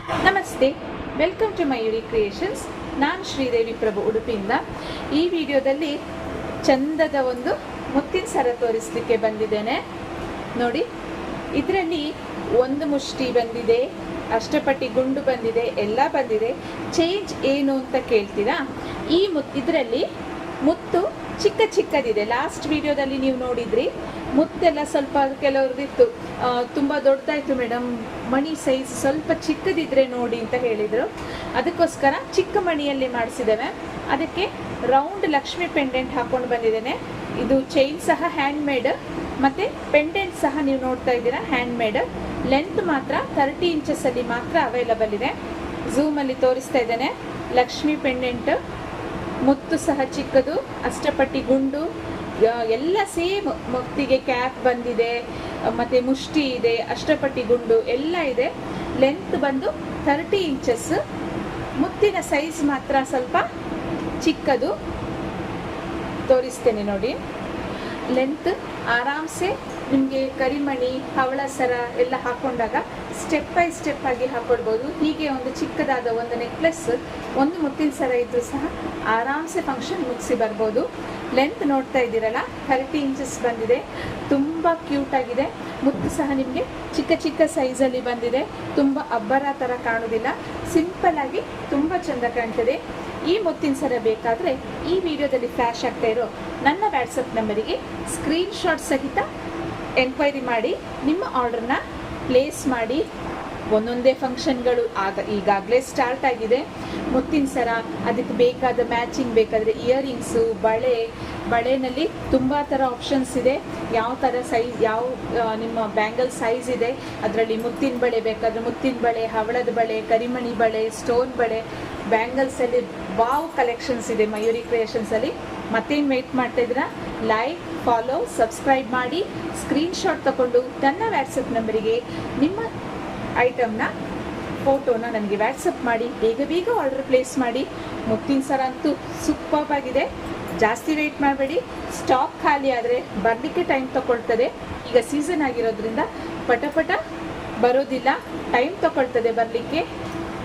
ನಮಸ್ತೆ, welcome to Mayuri creations. ನಾನು ಶ್ರೀದೇವಿ ಪ್ರಭು ಉಡುಪಿಯಿಂದ. ಈ ವಿಡಿಯೋದಲ್ಲಿ ಚಂದದ ಒಂದು ಮುತ್ತಿನ ಸರ ತೋರಿಸಲಿಕ್ಕೆ ಬಂದಿದ್ದೇನೆ. ನೋಡಿ, ಇದರಲ್ಲಿ ಒಂದು ಮುಷ್ಟಿ ಬಂದಿದೆ, ಅಷ್ಟಪಟ್ಟಿ ಗುಂಡು ಬಂದಿದೆ, ಎಲ್ಲ ಬಂದಿದೆ. ಚೇಂಜ್ ಏನು ಅಂತ ಕೇಳ್ತೀರಾ? ಇದರಲ್ಲಿ ಮುತ್ತು ಚಿಕ್ಕ ಚಿಕ್ಕದಿದೆ. ಲಾಸ್ಟ್ ವಿಡಿಯೋದಲ್ಲಿ ನೀವು ನೋಡಿದ್ರಿ, ಮುತ್ತೆಲ್ಲ ಸ್ವಲ್ಪ ಕೆಲವ್ರದ್ದಿತ್ತು, ತುಂಬ ದೊಡ್ಡದಾಯಿತು ಮೇಡಮ್, ಮಣಿ ಸೈಜ್ ಸ್ವಲ್ಪ ಚಿಕ್ಕದಿದ್ರೆ ನೋಡಿ ಅಂತ ಹೇಳಿದರು. ಅದಕ್ಕೋಸ್ಕರ ಚಿಕ್ಕ ಮಣಿಯಲ್ಲಿ ಮಾಡಿಸಿದ್ದೇವೆ. ಅದಕ್ಕೆ ರೌಂಡ್ ಲಕ್ಷ್ಮಿ ಪೆಂಡೆಂಟ್ ಹಾಕ್ಕೊಂಡು ಬಂದಿದ್ದೇನೆ. ಇದು ಚೈನ್ ಸಹ ಹ್ಯಾಂಡ್ ಮೇಡ್ ಮತ್ತು ಪೆಂಡೆಂಟ್ ಸಹ ನೀವು ನೋಡ್ತಾ ಇದ್ದೀರಾ ಹ್ಯಾಂಡ್ ಮೇಡ್. ಲೆಂತ್ ಮಾತ್ರ 30 ಇಂಚಸ್ಸಲ್ಲಿ ಮಾತ್ರ ಅವೈಲಬಲ್ ಇದೆ. ಝೂಮಲ್ಲಿ ತೋರಿಸ್ತಾ ಇದ್ದೇನೆ. ಲಕ್ಷ್ಮಿ ಪೆಂಡೆಂಟ್, ಮುತ್ತು ಸಹ ಚಿಕ್ಕದು, ಅಷ್ಟಪಟ್ಟಿ ಗುಂಡು ಎಲ್ಲ ಸೇಮ್. ಮುತ್ತಿಗೆ ಕ್ಯಾಪ್ ಬಂದಿದೆ, ಮತ್ತು ಮುಷ್ಟಿ ಇದೆ, ಅಷ್ಟಪಟ್ಟಿ ಗುಂಡು ಎಲ್ಲ ಇದೆ. ಲೆಂತ್ ಬಂದು 30 ಇಂಚಸ್. ಮುತ್ತಿನ ಸೈಜ್ ಮಾತ್ರ ಸ್ವಲ್ಪ ಚಿಕ್ಕದು. ತೋರಿಸ್ತೇನೆ ನೋಡಿ. ಲೆಂತ್ ಆರಾಮ್ಸೆ ನಿಮಗೆ ಕರಿಮಣಿ, ಹವಳ ಸರ ಎಲ್ಲ ಹಾಕೊಂಡಾಗ ಸ್ಟೆಪ್ ಬೈ ಸ್ಟೆಪ್ ಆಗಿ ಹಾಕೊಳ್ಬೋದು. ಹೀಗೆ ಒಂದು ಚಿಕ್ಕದಾದ ಒಂದು ನೆಕ್ಲೆಸ್, ಒಂದು ಮುತ್ತಿನ ಸರ ಇದ್ರೂ ಸಹ ಆರಾಮ್ಸೆ ಫಂಕ್ಷನ್ ಮುಗಿಸಿ ಬರ್ಬೋದು. ಲೆಂತ್ ನೋಡ್ತಾ ಇದ್ದೀರಲ್ಲ, 30 ಇಂಚಸ್ ಬಂದಿದೆ. ತುಂಬ ಕ್ಯೂಟ್ ಆಗಿದೆ. ಮುತ್ತು ಸಹ ನಿಮಗೆ ಚಿಕ್ಕ ಚಿಕ್ಕ ಸೈಜಲ್ಲಿ ಬಂದಿದೆ. ತುಂಬ ಅಬ್ಬರ ಥರ ಕಾಣೋದಿಲ್ಲ, ಸಿಂಪಲ್ ಆಗಿ ತುಂಬ ಚೆಂದ ಕಾಣ್ತದೆ. ಈ ಮುತ್ತಿನ ಸರ ಬೇಕಾದರೆ ಈ ವಿಡಿಯೋದಲ್ಲಿ ಫ್ಲ್ಯಾಶ್ ಆಗ್ತಾ ಇರೋ ನನ್ನ ವಾಟ್ಸಪ್ ನಂಬರಿಗೆ ಸ್ಕ್ರೀನ್ಶಾಟ್ ಸಹಿತ ಎನ್ಕ್ವೈರಿ ಮಾಡಿ ನಿಮ್ಮ ಆರ್ಡರ್ನ ಪ್ಲೇಸ್ ಮಾಡಿ. ಒಂದೊಂದೇ ಫಂಕ್ಷನ್ಗಳು ಈಗಾಗಲೇ ಸ್ಟಾರ್ಟ್ ಆಗಿದೆ. ಮುತ್ತಿನ ಸರ, ಅದಕ್ಕೆ ಬೇಕಾದ ಮ್ಯಾಚಿಂಗ್ ಬೇಕಾದರೆ ಇಯರಿಂಗ್ಸು, ಬಳೆನಲ್ಲಿ ತುಂಬ ಥರ ಆಪ್ಷನ್ಸ್ ಇದೆ. ಯಾವ ಥರ ಸೈಜ್, ನಿಮ್ಮ ಬ್ಯಾಂಗಲ್ ಸೈಜ್ ಇದೆ, ಅದರಲ್ಲಿ ಮುತ್ತಿನ ಬಳೆ ಬೇಕಾದರೆ ಮುತ್ತಿನ ಬಳೆ, ಹವಳದ ಬಳೆ, ಕರಿಮಣಿ ಬಳೆ, ಸ್ಟೋನ್ ಬಳೆ, ಬ್ಯಾಂಗಲ್ಸಲ್ಲಿ ವಾವ್ ಕಲೆಕ್ಷನ್ಸ್ ಇದೆ ಮಯೂರಿ ಕ್ರಿಯೇಷನ್ಸಲ್ಲಿ. ಮತ್ತೇನು ವೆಯ್ಟ್ ಮಾಡ್ತಾ ಇದ್ದೀರಾ? ಲೈಕ್, ಫಾಲೋ, ಸಬ್ಸ್ಕ್ರೈಬ್ ಮಾಡಿ. ಸ್ಕ್ರೀನ್ಶಾಟ್ ತಗೊಂಡು ನನ್ನ ವ್ಯಾಟ್ಸಪ್ ನಂಬರಿಗೆ ನಿಮ್ಮ ಐಟಮ್ನ ಫೋಟೋನ ನನಗೆ ವ್ಯಾಟ್ಸಪ್ ಮಾಡಿ ಬೇಗ ಬೇಗ ಆರ್ಡರ್ ಪ್ಲೇಸ್ ಮಾಡಿ. ಮುತ್ತಿನ ಸರ ಅಂತೂ ಸೂಪರ್ ಆಗಿದೆ. ಜಾಸ್ತಿ ವೆಯ್ಟ್ ಮಾಡಬೇಡಿ. ಸ್ಟಾಕ್ ಖಾಲಿ ಆದರೆ ಬರಲಿಕ್ಕೆ ಟೈಮ್ ತಗೊಳ್ತದೆ. ಈಗ ಸೀಸನ್ ಆಗಿರೋದ್ರಿಂದ ಪಟ ಬರೋದಿಲ್ಲ, ಟೈಮ್ ತಗೊಳ್ತದೆ ಬರಲಿಕ್ಕೆ.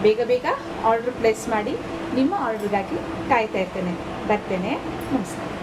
ಬೇಗ ಬೇಗ ಆರ್ಡರ್ ಪ್ಲೇಸ್ ಮಾಡಿ. ನಿಮ್ಮ ಆರ್ಡರ್ಗಾಗಿ ಕಾಯ್ತಾ ಇರ್ತೇನೆ. ಬರ್ತೇನೆ. ನಮಸ್ಕಾರ.